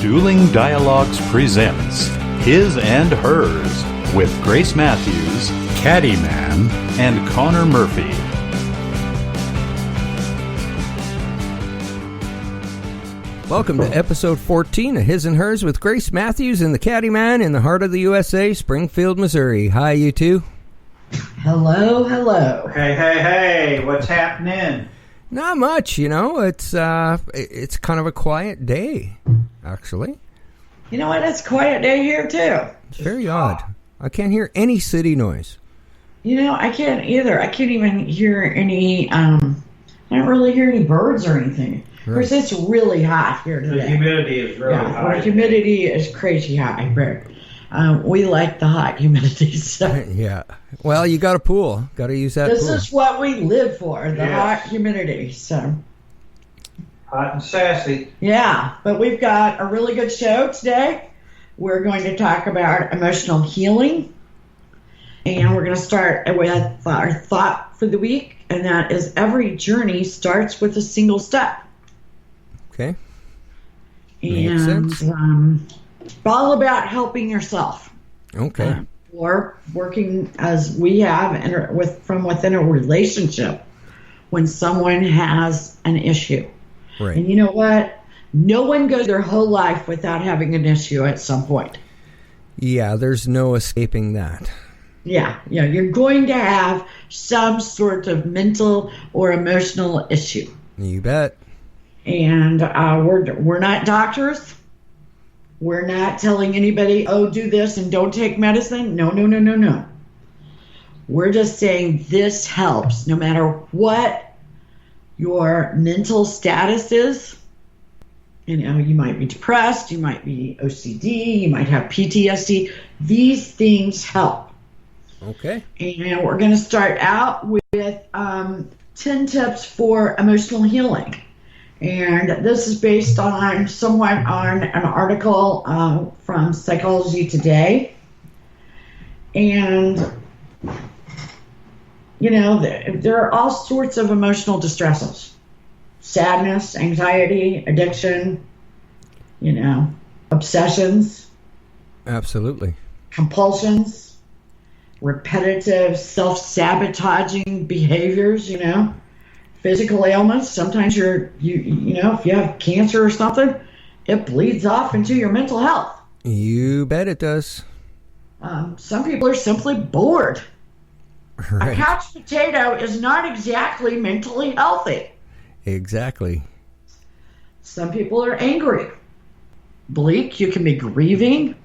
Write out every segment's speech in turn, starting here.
Dueling Dialogues presents His and Hers with Grace Matthews, Caddyman, and Connor Murphy. Welcome to episode 14 of His and Hers with Grace Matthews and the Caddyman in the heart of the USA, Springfield, Missouri. Hi, you two. Hello, hello. Hey, what's happening? Not much, you know. It's kind of a quiet day, actually. You know what? It's a quiet day here, too. It's very odd. I can't hear any city noise. You know, I can't either. I can't even hear any, I don't really hear any birds or anything. Of course, it's really hot here today. The humidity is really high. The humidity is crazy high, but we like the hot humidity. So. Yeah. Well, you got a pool. Got to use that This pool. is what we live for, the hot humidity. So. Hot and sassy. Yeah, but we've got a really good show today. We're going to talk about emotional healing. And we're going to start with our thought for the week, and that is every journey starts with a single step. Okay. And all about helping yourself. Okay. Or working as we have from within a relationship when someone has an issue. Right. And you know what? No one goes their whole life without having an issue at some point. Yeah, there's no escaping that. Yeah, you're going to have some sort of mental or emotional issue. You bet. And we're not doctors. We're not telling anybody, oh, do this and don't take medicine. No. We're just saying this helps no matter what your mental status is. You know, you might be depressed, you might be OCD, you might have PTSD. These things help. Okay. And we're going to start out with 10 tips for emotional healing. And this is based on somewhat on an article from Psychology Today. And, you know, there are all sorts of emotional distresses. Sadness, anxiety, addiction, you know, obsessions. Absolutely. Compulsions, repetitive self-sabotaging behaviors, you know. Physical ailments. Sometimes you know, if you have cancer or something, it bleeds off into your mental health. You bet it does. Some people are simply bored. Right. A couch potato is not exactly mentally healthy. Exactly. Some people are angry. Bleak, you can be grieving,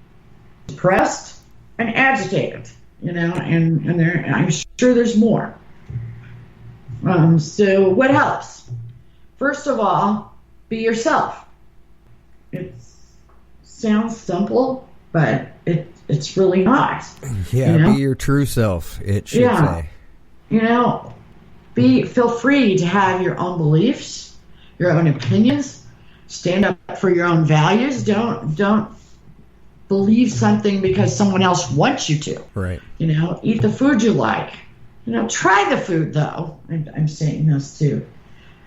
depressed, and agitated. You know, and I'm sure there's more. So what helps? First of all, be yourself. It sounds simple, but it's really not. Yeah, you know? Be your true self, it should say. You know, feel free to have your own beliefs, your own opinions, stand up for your own values. Don't believe something because someone else wants you to. Right. You know, eat the food you like. You know, try the food, though. I'm saying this to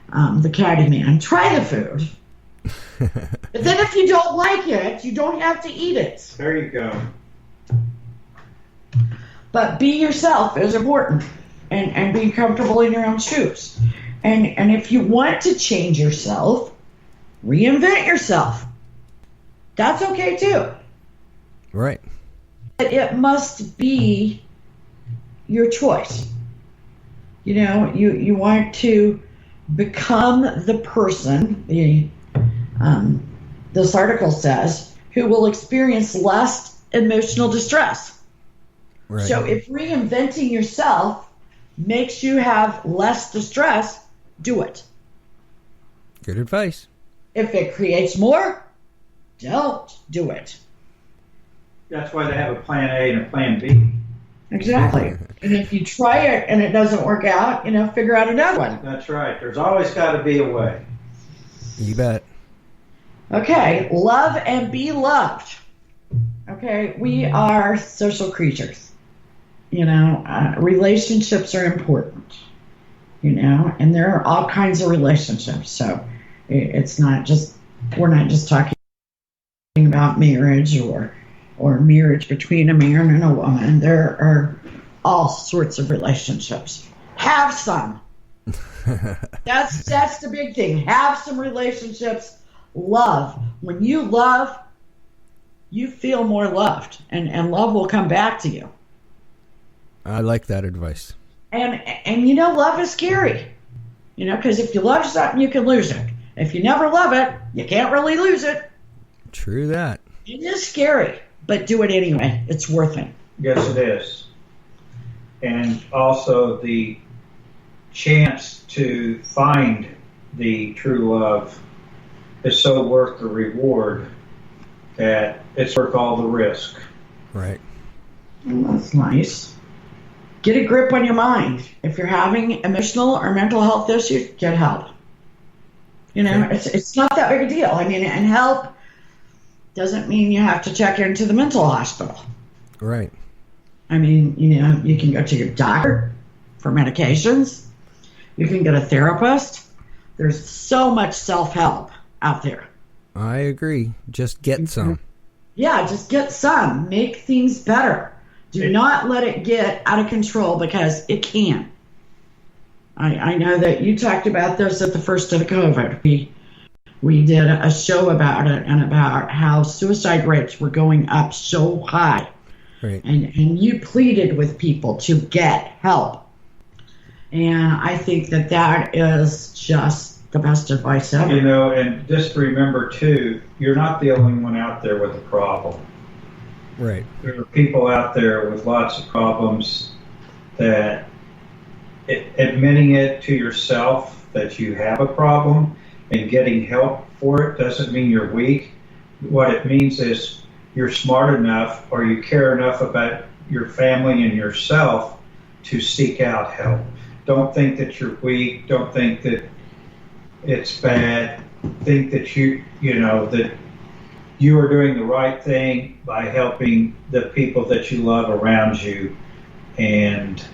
the Caddyman. Try the food. But then if you don't like it, you don't have to eat it. There you go. But be yourself is important. And be comfortable in your own shoes. And if you want to change yourself, reinvent yourself. That's okay, too. Right. But it must be your choice. You know, you want to become the person, this article says, who will experience less emotional distress. Right. So if reinventing yourself makes you have less distress, do it. Good advice. If it creates more, don't do it. That's why they have a plan A and a plan B. Exactly. And if you try it and it doesn't work out, you know, figure out another one. That's right. There's always got to be a way. You bet. Okay. Love and be loved. Okay. We are social creatures. You know, relationships are important. You know, and there are all kinds of relationships. So it's not just, we're not just talking about marriage or marriage between a man and a woman. There are all sorts of relationships. Have some. That's the big thing. Have some relationships. Love. When you love, you feel more loved, and love will come back to you. I like that advice. And love is scary. Because if you love something, you can lose it. If you never love it, you can't really lose it. True that. It is scary, but do it anyway. It's worth it. Yes, it is. And also the chance to find the true love is so worth the reward that it's worth all the risk. Right. Well, that's nice. Get a grip on your mind. If you're having emotional or mental health issues, get help. It's not that big a deal. And help doesn't mean you have to check into the mental hospital. Right. You can go to your doctor for medications. You can get a therapist. There's so much self-help out there. I agree. Just get some. Yeah, just get some. Make things better. Do not let it get out of control, because it can. I know that you talked about this at the first of COVID. We did a show about it and about how suicide rates were going up so high. Right. And you pleaded with people to get help. And I think that is just the best advice ever. And just remember, too, you're not the only one out there with a problem. Right. There are people out there with lots of problems that admitting it to yourself that you have a problem and getting help for it doesn't mean you're weak. What it means is you're smart enough, or you care enough about your family and yourself to seek out help. Don't think that you're weak. Don't think that it's bad. Think that that you are doing the right thing by helping the people that you love around you, and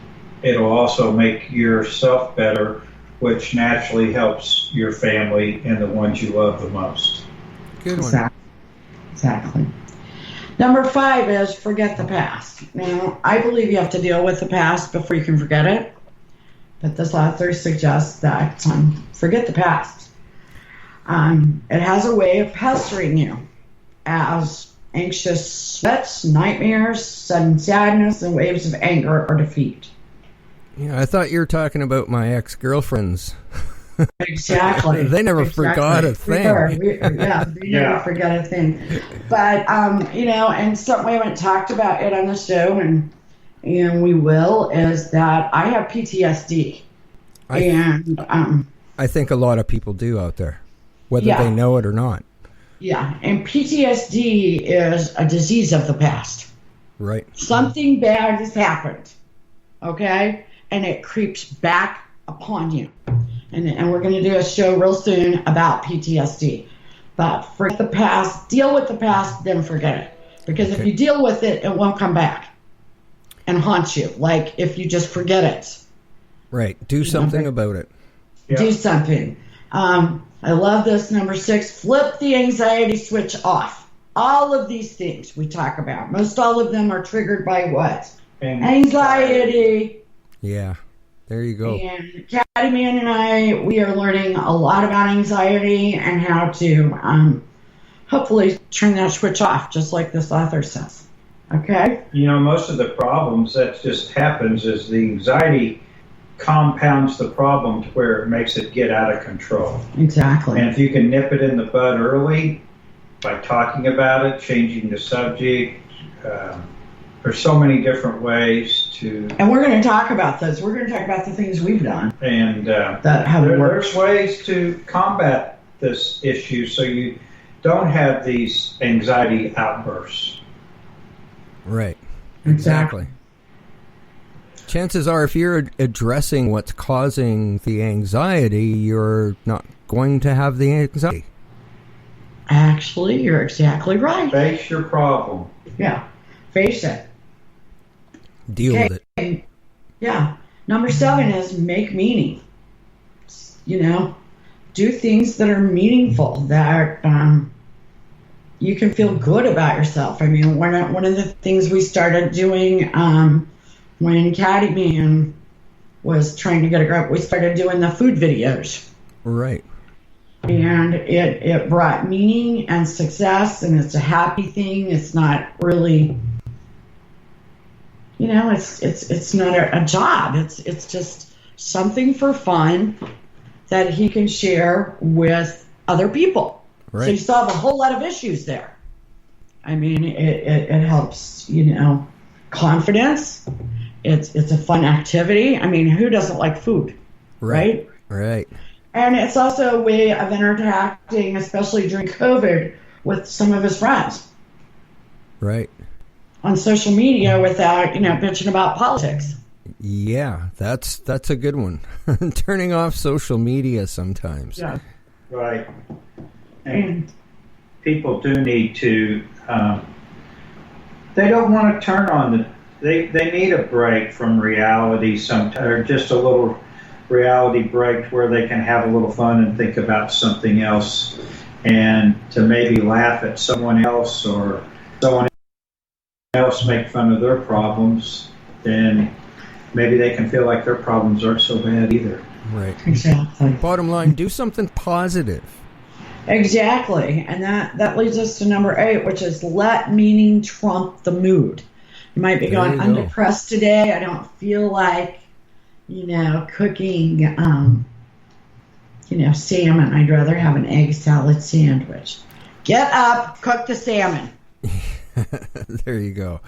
it'll also make yourself better, which naturally helps your family and the ones you love the most. Good one. Exactly. Number 5 is forget the past. Now, I believe you have to deal with the past before you can forget it, but this author suggests that forget the past. It has a way of pestering you as anxious sweats, nightmares, sudden sadness, and waves of anger or defeat. I thought you were talking about my ex-girlfriends. Exactly. They never forgot a thing. They never forgot a thing. But, and something we haven't talked about it on the show, and we will, is that I have PTSD. I think a lot of people do out there, whether they know it or not. Yeah, and PTSD is a disease of the past. Right. Something bad has happened, okay? And it creeps back upon you. And we're going to do a show real soon about PTSD. But forget the past, deal with the past, then forget it. Because if you deal with it, it won't come back and haunt you. Like if you just forget it. Right. Do something about it. Yeah. Do something. I love this, number 6. Flip the anxiety switch off. All of these things we talk about, most all of them are triggered by what? Anxiety. Yeah. There you go. And Caddy Man and I, we are learning a lot about anxiety and how to hopefully turn that switch off, just like this author says. Okay? Most of the problems that just happens is the anxiety compounds the problem to where it makes it get out of control. Exactly. And if you can nip it in the bud early by talking about it, changing the subject, there's so many different ways to... And we're going to talk about this. We're going to talk about the things we've done. And that have worked. There's ways to combat this issue so you don't have these anxiety outbursts. Right. Exactly. Chances are, if you're addressing what's causing the anxiety, you're not going to have the anxiety. Actually, you're exactly right. Face your problem. Yeah. Face it. Deal with it. Yeah. Number 7 is make meaning. Do things that are meaningful, that you can feel good about yourself. I mean, one of the things we started doing when Caddy Man was trying to get a grip, we started doing the food videos. Right. And it brought meaning and success, and it's a happy thing. It's not really, it's not a job. It's just something for fun that he can share with other people. Right. So you solve a whole lot of issues there. I mean, it helps, confidence. It's a fun activity. I mean, who doesn't like food, right? Right. And it's also a way of interacting, especially during COVID, with some of his friends. Right. On social media without, bitching about politics. Yeah, that's a good one. Turning off social media sometimes. Yeah. Right. And people do need to, they don't want to turn on they need a break from reality sometimes, or just a little reality break where they can have a little fun and think about something else, and to maybe laugh at someone else or someone else make fun of their problems, then maybe they can feel like their problems aren't so bad either. Right. Exactly. Bottom line, do something positive. Exactly. And that leads us to number 8, which is let meaning trump the mood. You might be going, I'm depressed today. I don't feel like, cooking, salmon. I'd rather have an egg salad sandwich. Get up, cook the salmon. There you go.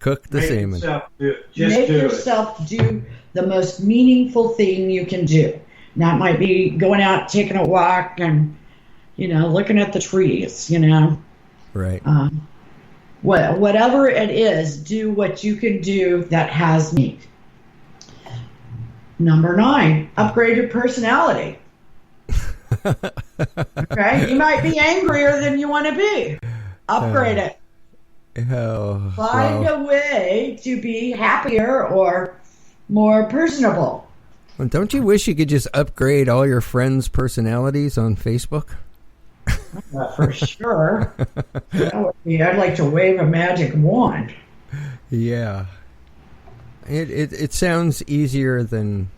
Cook the salmon. Make yourself do the most meaningful thing you can do. And that might be going out, taking a walk, and, looking at the trees, Right. Whatever it is, do what you can do that has meaning. Number 9, upgrade your personality. Okay? You might be angrier than you want to be. Upgrade it. Find a way to be happier or more personable. Well, don't you wish you could just upgrade all your friends' personalities on Facebook? For sure. That would be, I'd like to wave a magic wand. Yeah. It sounds easier than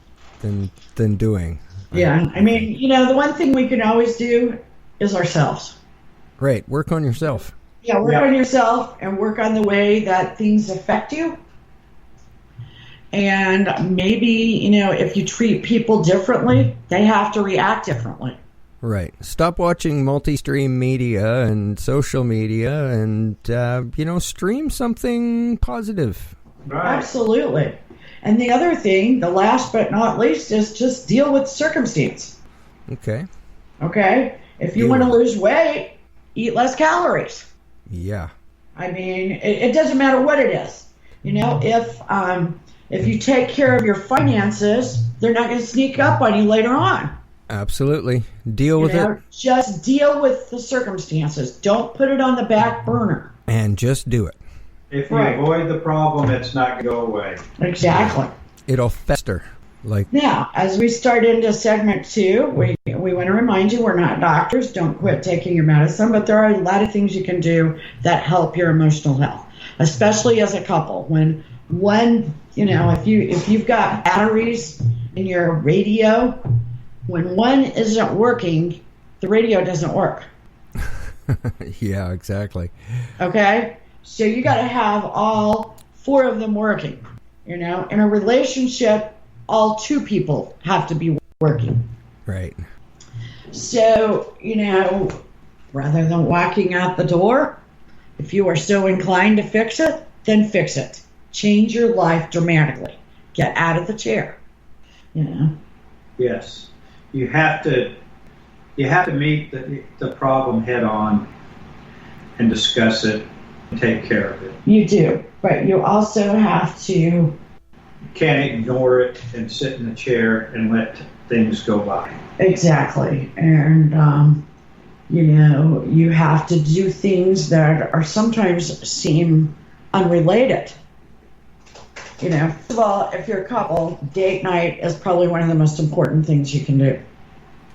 doing. Yeah. I mean, the one thing we can always do is ourselves. Right. Work on yourself. Yeah, work on yourself and work on the way that things affect you. And maybe, if you treat people differently, they have to react differently. Right. Stop watching multi-stream media and social media and, stream something positive. Right. Absolutely. And the other thing, the last but not least, is just deal with circumstance. Okay. Okay? If you want to lose weight, eat less calories. Yeah. I mean, it doesn't matter what it is. If you take care of your finances, they're not going to sneak up on you later on. Absolutely. Deal with it. Just deal with the circumstances. Don't put it on the back burner. And just do it. If you avoid the problem, it's not going to go away. Exactly. It'll fester. Now, as we start into segment 2, we want to remind you we're not doctors. Don't quit taking your medicine, but there are a lot of things you can do that help your emotional health, especially as a couple. When one, if you've got batteries in your radio, when one isn't working, the radio doesn't work. Yeah, exactly. Okay? So you got to have all 4 of them working. In a relationship, all 2 people have to be working. Right. So, rather than walking out the door, if you are so inclined to fix it, then fix it. Change your life dramatically. Get out of the chair. Yes. You have to meet the problem head on and discuss it and take care of it. You do, but you also have to... You can't ignore it and sit in the chair and let things go by. Exactly. And, you have to do things that are sometimes seem unrelated. First of all, if you're a couple, date night is probably one of the most important things you can do.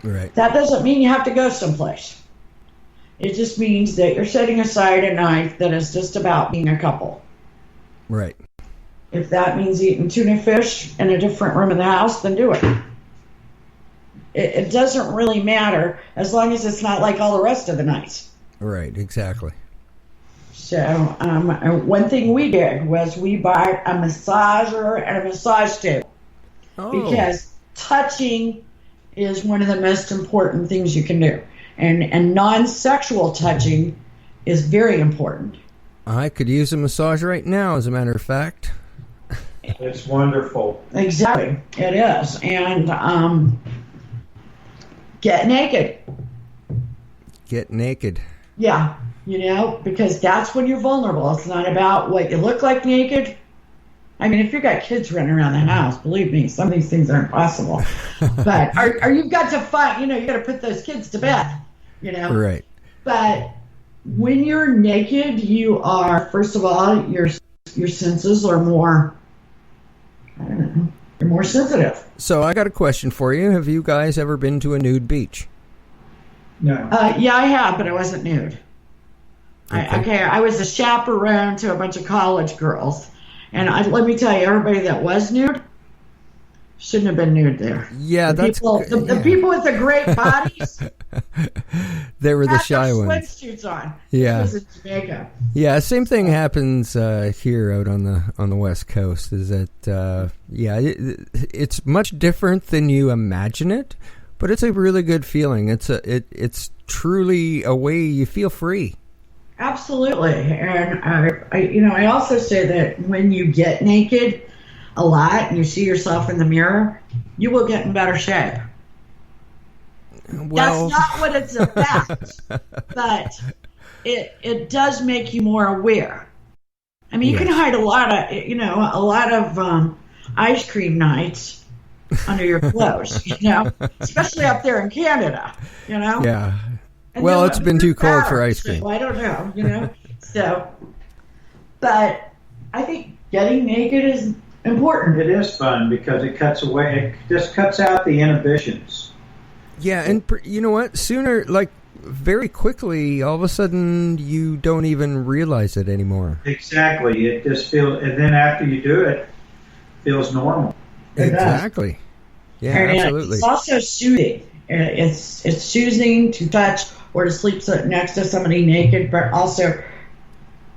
Right. That doesn't mean you have to go someplace. It just means that you're setting aside a night that is just about being a couple. Right. If that means eating tuna fish in a different room in the house, then do it. It doesn't really matter as long as it's not like all the rest of the nights. Right, exactly. So one thing we did was we bought a massager and a massage table. Oh. Because touching is one of the most important things you can do. And non-sexual touching is very important. I could use a massage right now, as a matter of fact. It's wonderful. Exactly, it is. And get naked. Get naked. Yeah, because that's when you're vulnerable. It's not about what you look like naked. I mean, if you've got kids running around the house, believe me, some of these things aren't possible. But or you've got to find, you got to put those kids to bed, Right. But when you're naked, you are, first of all, your senses are more, I don't know, you're more sensitive. So I got a question for you. Have you guys ever been to a nude beach? No. Yeah, I have, but I wasn't nude. Okay. I was a chaperone to a bunch of college girls. And let me tell you, everybody that was nude shouldn't have been nude there. Yeah, the people with the great bodies. They were the shy ones. Swimsuits on. Yeah. This was in Jamaica. Yeah, same thing happens here out on the West Coast. Is that it's much different than you imagine it, but it's a really good feeling. It's truly a way you feel free. Absolutely. And I also say that when you get naked a lot and you see yourself in the mirror, you will get in better shape. Well, that's not what it's about, but it does make you more aware. I mean, you can hide a lot of ice cream nights under your clothes, especially up there in Canada, Yeah. And well, it's been too cold for ice cream. So I don't know, So, but I think getting naked is important. It is fun because it just cuts out the inhibitions. Yeah, and you know what? Very quickly, all of a sudden, you don't even realize it anymore. Exactly. It just feels, and then after you do it, feels normal. Exactly. Yeah, and absolutely. It's also soothing. It's soothing to touch or to sleep next to somebody naked, but also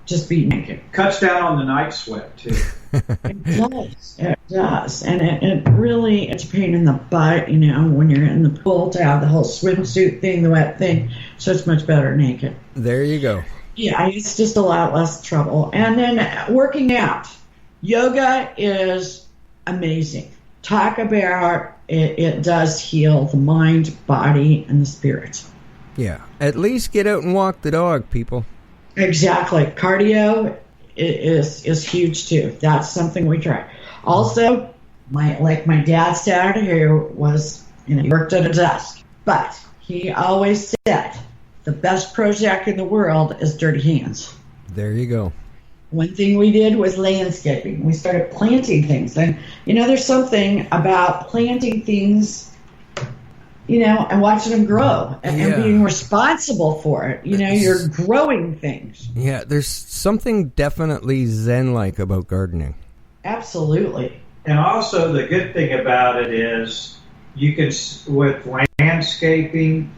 just be naked. Cuts down on the night sweat, too. It does. And it really, it's a pain in the butt, when you're in the pool to have the whole swimsuit thing, the wet thing. So it's much better naked. There you go. Yeah, it's just a lot less trouble. And then working out. Yoga is amazing. Talk about it does heal the mind, body, and the spirit. Yeah. At least get out and walk the dog, people. Exactly. Cardio is huge too. That's something we try. Also, my dad's dad, who was, he worked at a desk, but he always said the best project in the world is dirty hands. There you go. One thing we did was landscaping. We started planting things. And, there's something about planting things, and watching them grow and being responsible for it. You're growing things. Yeah, there's something definitely zen-like about gardening. Absolutely. And also the good thing about it is you can, with landscaping,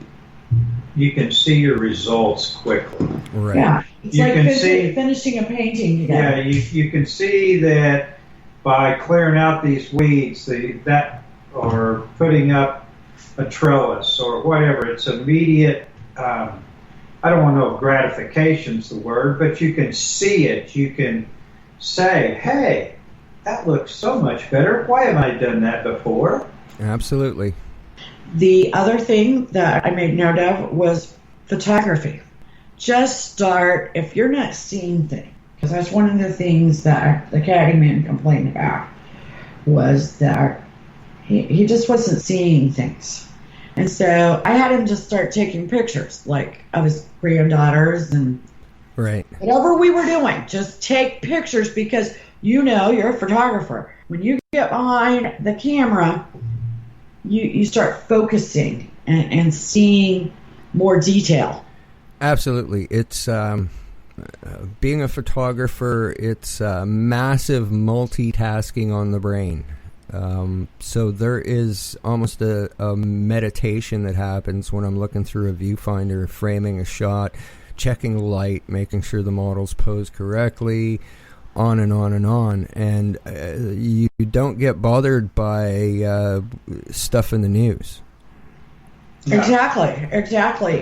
you can see your results quickly. Right. Yeah. It's You like can finishing a painting together. Yeah, you can see that by clearing out these weeds, or putting up a trellis or whatever, it's immediate. I don't want to know if gratification's the word, but you can see it. You can say, "Hey, that looks so much better. Why haven't I done that before?" Absolutely. The other thing that I made note of was photography. Just start, if you're not seeing things, because that's one of the things that the caddy man complained about, was that he just wasn't seeing things. And so I had him just start taking pictures, like of his granddaughters and whatever we were doing. Just take pictures because you're a photographer. When you get behind the camera, you start focusing and seeing more detail. Absolutely. It's being a photographer, it's massive multitasking on the brain. So there is almost a meditation that happens when I'm looking through a viewfinder, framing a shot, checking light, making sure the model's posed correctly, on and on and on. And you don't get bothered by stuff in the news. Exactly.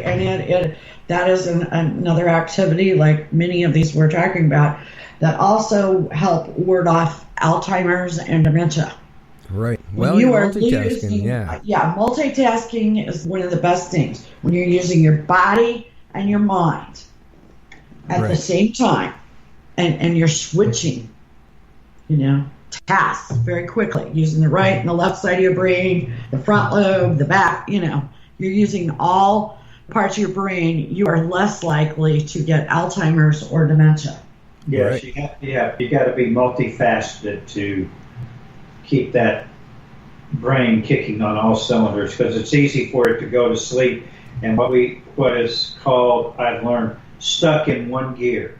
And that is another activity, like many of these we're talking about, that also help ward off Alzheimer's and dementia. Right. Well, you're multitasking, multitasking is one of the best things when you're using your body and your mind at the same time, and you're switching, tasks very quickly, using the right and the left side of your brain, the front lobe, the back, you're using all parts of your brain. You are less likely to get Alzheimer's or dementia. Yes, you got to be multifaceted to keep that brain kicking on all cylinders, because it's easy for it to go to sleep and what is called, I've learned, stuck in one gear.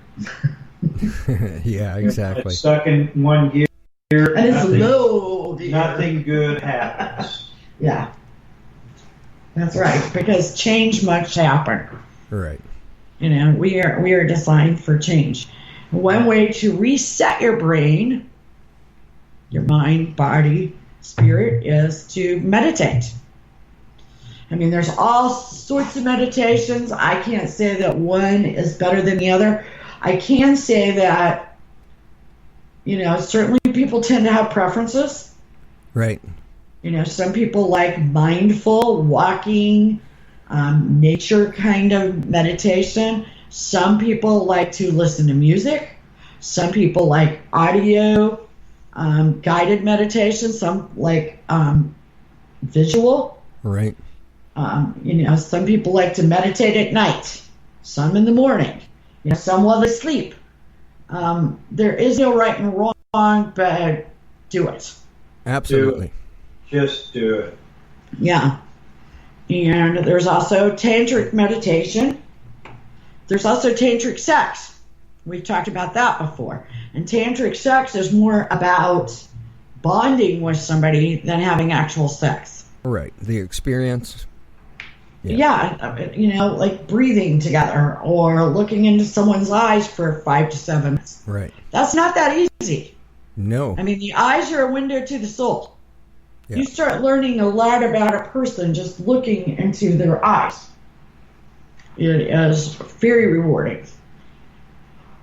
Yeah, exactly. It's stuck in one gear, and it's low. Nothing good happens. Yeah, that's right, because change must happen. Right. We are designed for change. One way to reset your brain, your mind, body, spirit, is to meditate. There's all sorts of meditations. I can't say that one is better than the other. I can say that, certainly people tend to have preferences. Right. Some people like mindful walking, nature kind of meditation. Some people like to listen to music. Some people like audio, guided meditation. Some like visual. Right. Some people like to meditate at night. Some in the morning. Some while they sleep. There is no right and wrong, but do it. Absolutely. Just do it. Yeah. And there's also tantric meditation. There's also tantric sex. We've talked about that before. And tantric sex is more about bonding with somebody than having actual sex. Right. The experience. Yeah. Like breathing together or looking into someone's eyes for 5 to 7 minutes. Right. That's not that easy. No. The eyes are a window to the soul. Yeah. You start learning a lot about a person just looking into their eyes. It is very rewarding.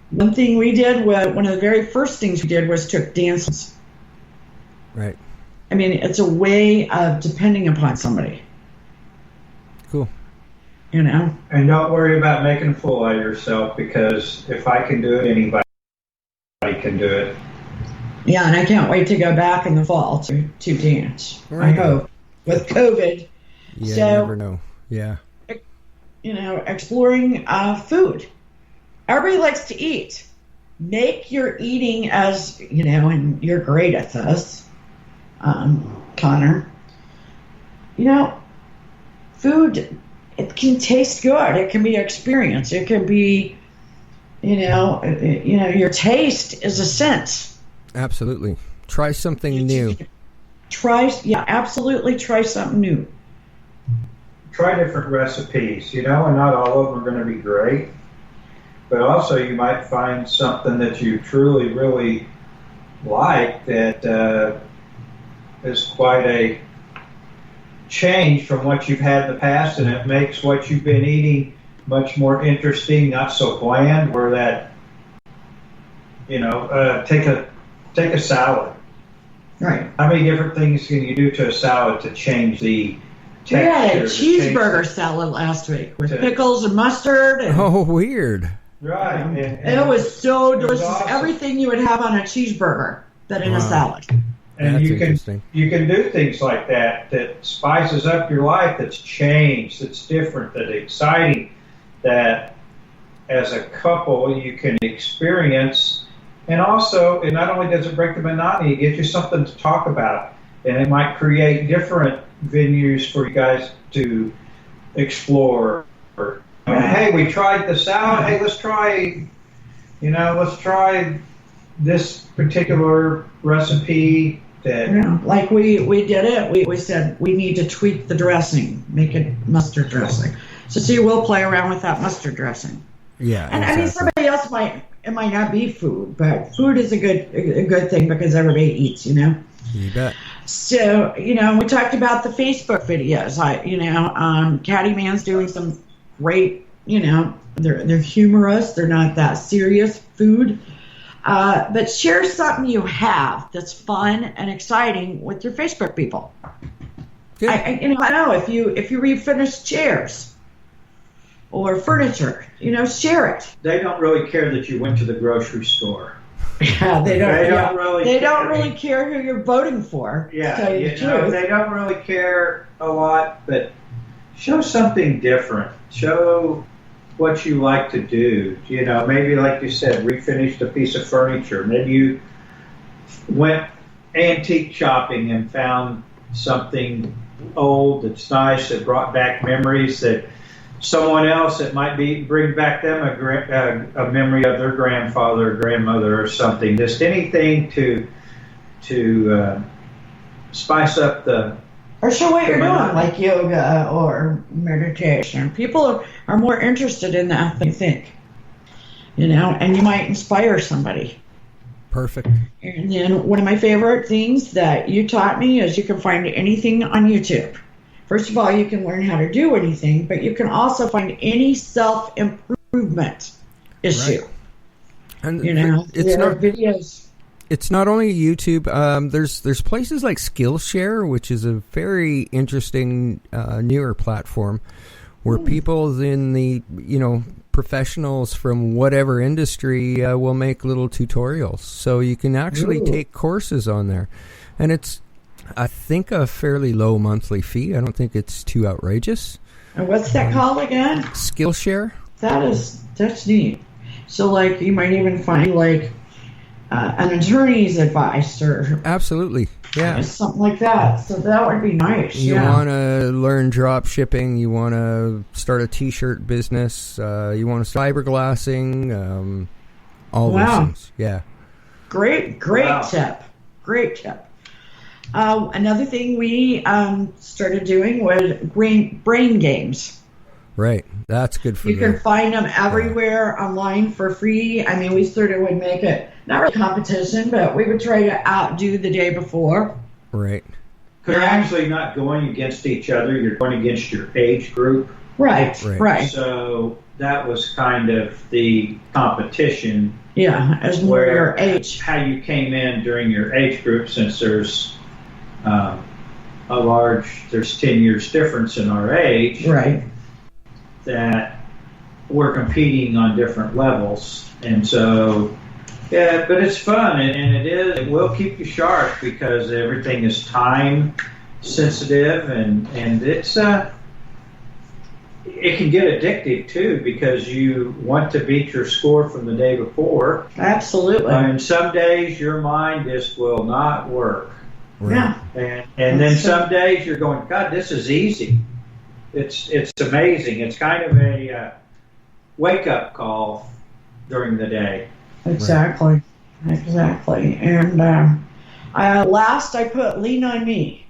One thing we did, one of the very first things we did was took dances. Right. It's a way of depending upon somebody. Cool. And don't worry about making a fool out of yourself, because if I can do it, anybody can do it. Yeah, and I can't wait to go back in the fall to dance. Right. I hope. With COVID. Yeah, you never know. Yeah. Exploring food. Everybody likes to eat. Make your eating as, and you're great at this, Connor. Food, it can taste good. It can be an experience. It can be, your taste is a sense. Absolutely. Try something new. Absolutely try something new. Try different recipes, and not all of them are going to be great. But also you might find something that you truly, really like that is quite a change from what you've had in the past, and it makes what you've been eating much more interesting, not so bland, where that, take a salad. Right. How many different things can you do to a salad to change the texture? We had a cheeseburger salad last week with pickles and mustard. And weird. Right. And it was so delicious. Awesome. Everything you would have on a cheeseburger, but in a salad. And That's you interesting. You can do things like that spices up your life, that's changed, that's different, that's exciting, that as a couple you can experience. And also, it not only does it break the monotony, it gives you something to talk about. And it might create different venues for you guys to explore. hey, we tried this out. Hey, let's try this particular recipe that. Yeah, like we did it. We said we need to tweak the dressing, make it mustard dressing. So see, we'll play around with that mustard dressing. Yeah, And exactly. I mean, somebody else might not be food, but food is a good thing because everybody eats, you know. You bet. So, you know, we talked about the Facebook videos. Caddy Man's doing some great, you know, they're humorous. They're not that serious food. But share something you have that's fun and exciting with your Facebook people. Good. I know if you refinish chairs or furniture, you know, share it. They don't really care that you went to the grocery store. Yeah, they don't really really care who you're voting for. Yeah, to tell you the truth. they don't really care a lot, but show something different. Show what you like to do. You know, maybe like you said, refinished a piece of furniture. Maybe you went antique shopping and found something old that's nice that brought back memories that someone else that might bring back them a memory of their grandfather or grandmother or something. Just anything to spice up the. Or show what you're doing, like yoga or meditation. People are more interested in that than you think. You know, and you might inspire somebody. Perfect. And then one of my favorite things that you taught me is you can find anything on YouTube. First of all, you can learn how to do anything, but you can also find any self-improvement issue. Right. And you know, it's there are not videos. It's not only YouTube. There's places like Skillshare, which is a very interesting newer platform where people in the professionals from whatever industry will make little tutorials. So you can actually take courses on there, and it's I think a fairly low monthly fee. I don't think it's too outrageous. And what's that called again? Skillshare. That's neat. So like you might even find like an attorney's advice or absolutely, yeah, something like that. So that would be nice. You want to learn drop shipping. You want to start a T-shirt business. You want to fiberglassing. All those things. Yeah. Great tip. Great tip. Another thing we started doing was brain games. Right, that's good for you. You can find them everywhere online for free. I mean, we sort of would make it not really competition, but we would try to outdo the day before. Right. Because you're actually not going against each other. You're going against your age group. Right. So that was kind of the competition. Yeah, as more your age. How you came in during your age group, since there's there's 10 years difference in our age. Right. That we're competing on different levels. And so, yeah, but it's fun, and it will keep you sharp because everything is time sensitive, and it's it can get addictive too because you want to beat your score from the day before. Absolutely. And some days your mind just will not work. Right. Yeah. And then some days you're going, God, this is easy. It's amazing. It's kind of a wake-up call during the day. Exactly. And last I put lean on me.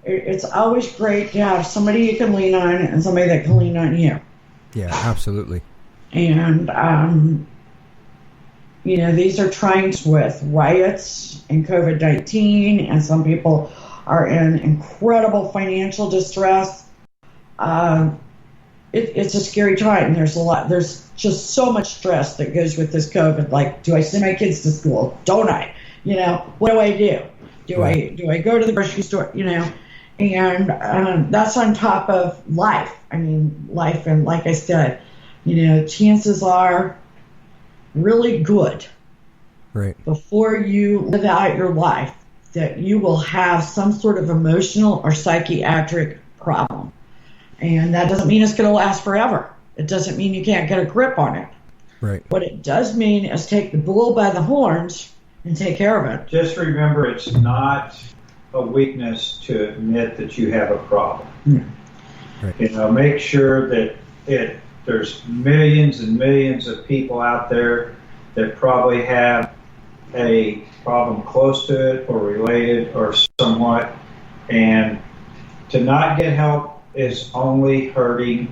It's always great to have somebody you can lean on and somebody that can lean on you. Yeah, absolutely. And, these are trying with riots and COVID-19, and some people are in incredible financial distress. It's a scary time. There's just so much stress that goes with this COVID. Like, do I send my kids to school? Don't I? What do I do? Do I go to the grocery store? And that's on top of life. I mean, life, and like I said, chances are really good. Right. Before you live out your life, that you will have some sort of emotional or psychiatric problem. And that doesn't mean it's going to last forever. It doesn't mean you can't get a grip on it. Right. What it does mean is take the bull by the horns and take care of it. Just remember, it's not a weakness to admit that you have a problem. Yeah. Right. Make sure that there's millions and millions of people out there that probably have a problem close to it or related or somewhat, and to not get help is only hurting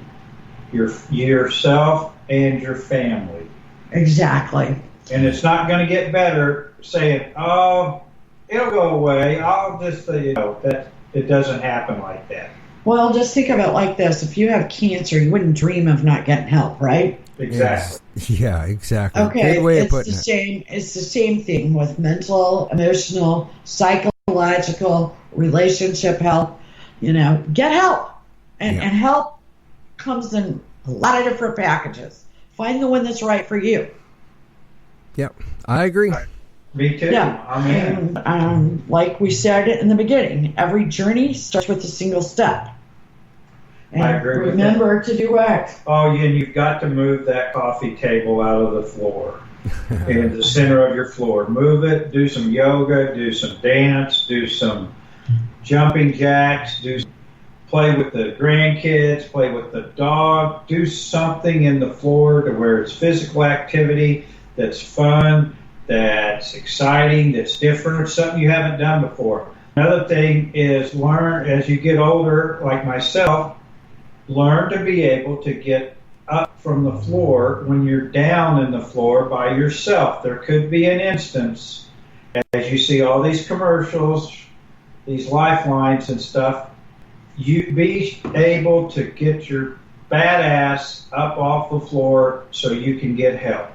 yourself and your family. Exactly. And it's not going to get better saying, oh, it'll go away. I'll just, that it doesn't happen like that. Well, just think of it like this. If you have cancer, you wouldn't dream of not getting help, right? Exactly. Yeah, exactly. Okay, Good way of it's putting the it. same. It's the same thing with mental, emotional, psychological, relationship help. Get help, and help comes in a lot of different packages. Find the one that's right for you. Yep, I agree. Me too. Yeah, and like we said in the beginning, every journey starts with a single step. And I agree with remember to do what? Oh, yeah, and you've got to move that coffee table out of the floor, in the center of your floor. Move it, do some yoga, do some dance, do some jumping jacks, play with the grandkids, play with the dog, do something in the floor to where it's physical activity that's fun, that's exciting, that's different, something you haven't done before. Another thing is learn as you get older, like myself, learn to be able to get up from the floor when you're down in the floor by yourself. There could be an instance, as you see all these commercials, these lifelines and stuff, you be able to get your badass up off the floor so you can get help.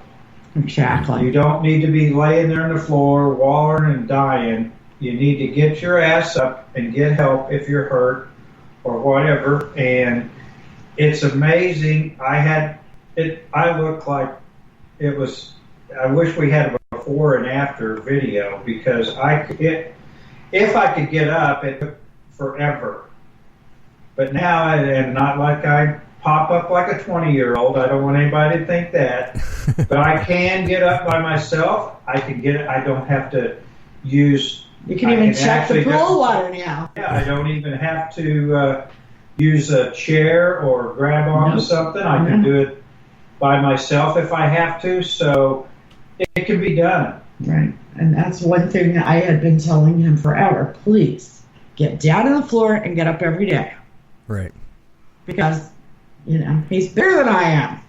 Exactly. You don't need to be laying there on the floor, wallowing and dying. You need to get your ass up and get help if you're hurt or whatever. And it's amazing. I look like it was. I wish we had a before and after video because if I could get up, it took forever. But now I am not like I pop up like a 20-year-old. I don't want anybody to think that. But I can get up by myself. I can get it. I don't have to use. You can even check the pool water now. Yeah, I don't even have to use a chair or grab onto something. I can do it by myself if I have to. So it can be done. Right. And that's one thing that I had been telling him forever. Please get down on the floor and get up every day. Right. Because, he's bigger than I am.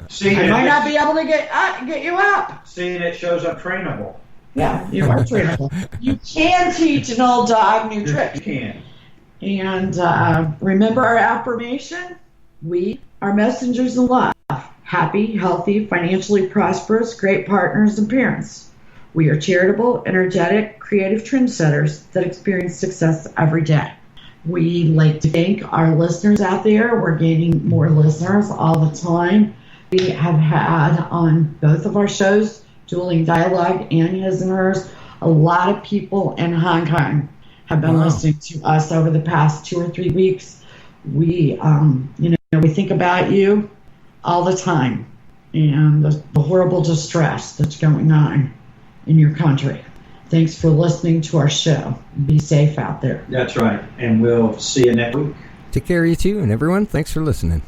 See, I might not be able to get you up. See, and it shows I'm trainable. Yeah, you are trainable. You can teach an old dog new tricks. You can. And remember our affirmation? We are messengers of love. Happy, healthy, financially prosperous, great partners and parents. We are charitable, energetic, creative trendsetters that experience success every day. We like to thank our listeners out there. We're gaining more listeners all the time. We have had on both of our shows, Dueling Dialogue and His and Hers, a lot of people in Hong Kong have been listening to us over the past 2 or 3 weeks. We, we think about you all the time and the horrible distress that's going on in your country. Thanks for listening to our show. Be safe out there. That's right. And we'll see you next week. Take care of you too, and everyone, thanks for listening.